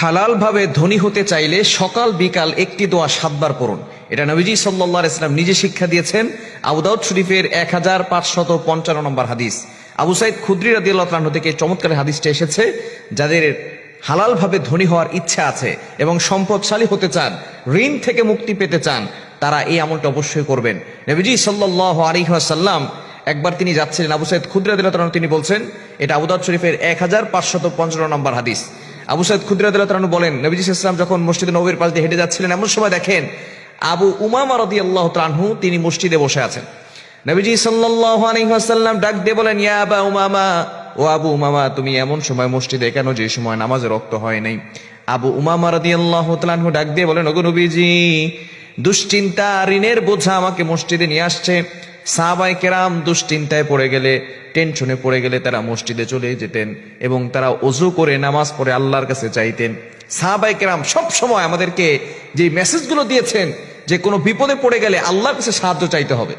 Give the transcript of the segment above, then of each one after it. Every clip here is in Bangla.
হালাল ভাবে ধনী হতে চাইলে সকাল বিকাল একটি দোয়া 7 বার পড়ুন। এটা নবীজি সাল্লাল্লাহু আলাইহি ওয়াসাল্লাম নিজে শিক্ষা দিয়েছেন। আবু দাউদ শরীফের 1555 নম্বর হাদিস। আবু সাইদ খুদরি রাদিয়াল্লাহু তাআলা থেকে চমৎকার হাদিসটা এসেছে, যাদের হালাল ভাবে ধনী হওয়ার ইচ্ছা আছে এবং সম্পদশালী হতে চান, ঋণ থেকে মুক্তি পেতে চান, তারা এই আমলটা অবশ্যই করবেন। নবীজি সাল্লাল্লাহু আলাইহি ওয়াসাল্লাম একবার তিনি যাচ্ছিলেন, আবু সাইদ খুদরি রাদিয়াল্লাহু তাআলা তিনি বলছেন, এটা আবু দাউদ শরীফের 1555 নম্বর হাদিস। আবু সাইদ খুদরি রাদিয়াল্লাহু তাআলা বলেন, নবীজি সাল্লাল্লাহু আলাইহি ওয়াসাল্লাম যখন মসজিদে নববীর পাশ দিয়ে হেঁটে যাচ্ছিলেন, এমন সময় দেখেন আবু উমামা রাদিয়াল্লাহু তাআলা তিনি মসজিদে বসে আছেন। নবীজি সাল্লাল্লাহু আলাইহি ওয়াসাল্লাম ডাক দিয়ে বলেন, ইয়া আবা উমামা, ও আবু উমামা, তুমি এমন সময় মসজিদে কেন যে সময় নামাজের ওয়াক্ত হয় নাই? আবু উমামা রাদিয়াল্লাহু তাআলা ডাক দিয়ে বলেন, ওগো নবীজি, দুশ্চিন্তা, ঋণের বোঝা আমাকে মসজিদে নিয়ে আসছে। সাহাবায়ে কেরাম দুশ্চিন্তায় পড়ে গেলে, টেনশনে পড়ে গেলে তারা মসজিদে চলে যেতেন এবং তারা ওযু করে নামাজ পড়ে আল্লাহর কাছে চাইতেন। সাহাবায়ে কেরাম সব সময় আমাদেরকে যে মেসেজগুলো দিয়েছেন যে কোনো বিপদে পড়ে গেলে আল্লাহর কাছে সাহায্য চাইতে হবে।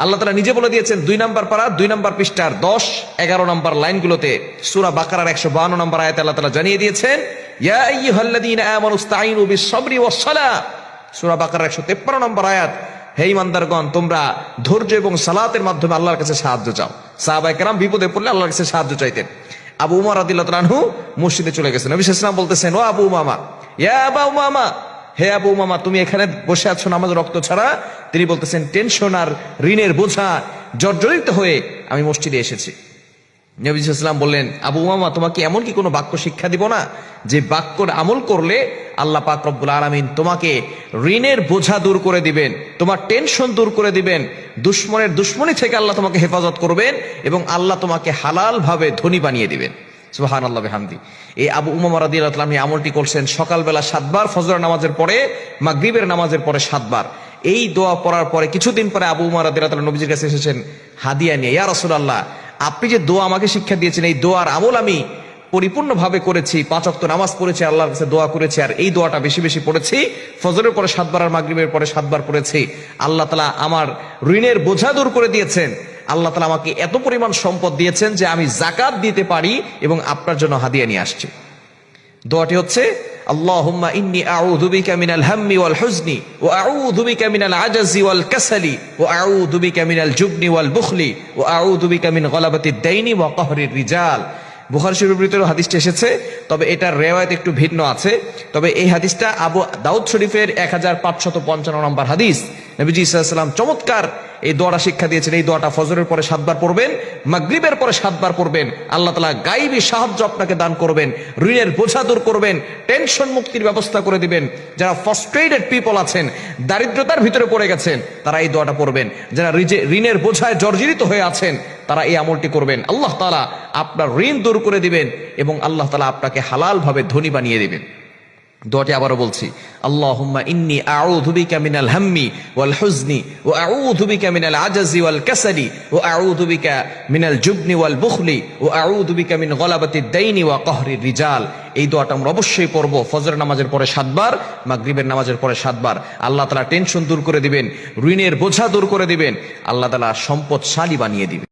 আল্লাহ তাআলা নিজে বলে দিয়েছেন 2 নম্বর পারা 2 নম্বর পৃষ্ঠার 10-11 নম্বর লাইনগুলোতে, সূরা বাকারার 152 নম্বর আয়াতে আল্লাহ তাআলা জানিয়ে দিয়েছেন, ইয়া আইয়ুহাল্লাযীনা আমানু ইসতাঈনু বিস-সাবরি ওয়াস-সালাহ। সূরা বাকারার 153 নম্বর আয়াত, হে ঈমানদারগণ, তোমরা ধৈর্য এবং সালাতের মাধ্যমে আল্লাহর কাছে সাহায্য চাও। সাহাবায়ে কেরাম বিপদে পড়লে আল্লাহর কাছে সাহায্য চাইতেন। আবু উমর রাদিয়াল্লাহু তাআলা আনহু মসজিদে চলে গেছেন। নবী সাল্লাল্লাহু আলাইহি ওয়াসাল্লাম বলতেছেন, ও আবু উমামা, ইয়া আবা উমামা, হে আবু উমামা, তুমি এখানে বসে আছো নামাজ রক্ত ছাড়া? তিনি বলতেছেন, টেনশন আর ঋণের বোঝা জর্জরিত হয়ে আমি মসজিদে এসেছি। নবী সাল্লাল্লাহু আলাইহি ওয়াসাল্লাম বললেন, আবু উমামা, তোমাকে এমন কি কোনো বাক্য শিক্ষা দিব না যে বাক্যর আমল করলে আল্লাহ পাক রব্বুল আলামিন তোমাকে ঋণের বোঝা দূর করে দিবেন, তোমার টেনশন দূর করে দিবেন, দুশ্মনের দুশ্মনী থেকে আল্লাহ তোমাকে হেফাজত করবেন এবং আল্লাহ তোমাকে হালাল ভাবে ধনী বানিয়ে দিবেন। সুবহানাল্লাহ বিহামদি। এই আবু উমামা রাদিয়াল্লাহু তাআলা আমলটি করছেন সকালবেলা 7 বার, ফজরের নামাজের পরে, মাগরিবের নামাজের পরে 7 বার। এই দোয়া পড়ার পরে কিছুদিন পরে আবু উমামা রাদিয়াল্লাহু তাআলা নবীজির কাছে এসেছেন হাদিয়া নিয়ে, ইয়া রাসূলুল্লাহ, আপনি যে দোয়া আমাকে শিক্ষা দিয়েছেন, এই দোয়ার আমল আমি পরিপূর্ণভাবে করেছি, 5 ওয়াক্ত নামাজ পড়েছি, আল্লাহর কাছে দোয়া করেছি, আর এই দোয়াটা বেশি বেশি পড়েছি, ফজরের পরে 7 বার আর মাগরিবের পরে 7 বার পড়েছি। আল্লাহ তাআলা আমার ঋণের বোঝা দূর করে দিয়েছেন। আল্লাহ তাআলা আমাকে এত পরিমাণ সম্পদ দিয়েছেন যে আমি যাকাত দিতে পারি এবং আপনার জন্য হাদিয়া নিয়ে আসছি। দোয়াটি হচ্ছে, আল্লাহুম্মা ইন্নী আউযু বিকা মিনাল হাম্মি ওয়াল হুজনি ওয়া আউযু বিকা মিনাল আজাজি ওয়াল কাসালি ওয়া আউযু বিকা মিনাল জুবনি ওয়াল বুখলি ওয়া আউযু বিকা মিন গলাবাতিদ দাইনি ওয়া কাহরির রিজাল। বুখারী শরীফের ভিতরে হাদিসটা এসেছে, তবে এটার রিওয়ায়াত একটু ভিন্ন আছে। তবে এই হাদিসটা আবু দাউদ শরীফের 1555 নম্বর হাদিস। নবীজি সাল্লাল্লাহু আলাইহি ওয়াসাল্লাম চমৎকার এই দোয়াটা শিক্ষা দিয়েছেন। এই দোয়াটা ফজরের পরে 7 বার পড়বেন, মাগরিবের পরে 7 বার পড়বেন। আল্লাহ তাআলা গায়বী সাহায্য আপনাকে দান করবেন, ঋণের বোঝা দূর করবেন, টেনশন মুক্তির ব্যবস্থা করে দিবেন। যারা ফ্রাস্ট্রেটেড পিপল আছেন, দারিদ্রতার ভিতরে পড়ে গেছেন, তারা এই দোয়াটা পড়বেন। যারা ঋণের বোঝায় জর্জরিত হয়ে আছেন, তারা এই আমলটি করবেন। আল্লাহ তাআলা আপনার ঋণ দূর করে দিবেন এবং আল্লাহ তাআলা আপনাকে হালাল ভাবে ধনী বানিয়ে দিবেন। দোয়াটি আবারও বলছি, আল্লাহুম্মা ইন্নী আউযু বিকা মিনাল হাম্মি ওয়াল হুজনি ওয়া আউযু বিকা মিনাল আজাজি ওয়াল কাসালি ওয়া আউযু বিকা মিনাল জুবনি ওয়াল বুখলি ওয়া আউযু বিকা মিন গলাবাতিদ দাইনি ওয়া কাহরির রিজাল। এই দোয়াটা আমরা অবশ্যই পড়ব ফজরের নামাজের পরে 7 বার, মাগরিবের নামাজের পরে 7 বার। আল্লাহ তাআলা টেনশন দূর করে দিবেন, ঋণের বোঝা দূর করে দিবেন, আল্লাহ তাআলা সম্পদশালী বানিয়ে দিবেন।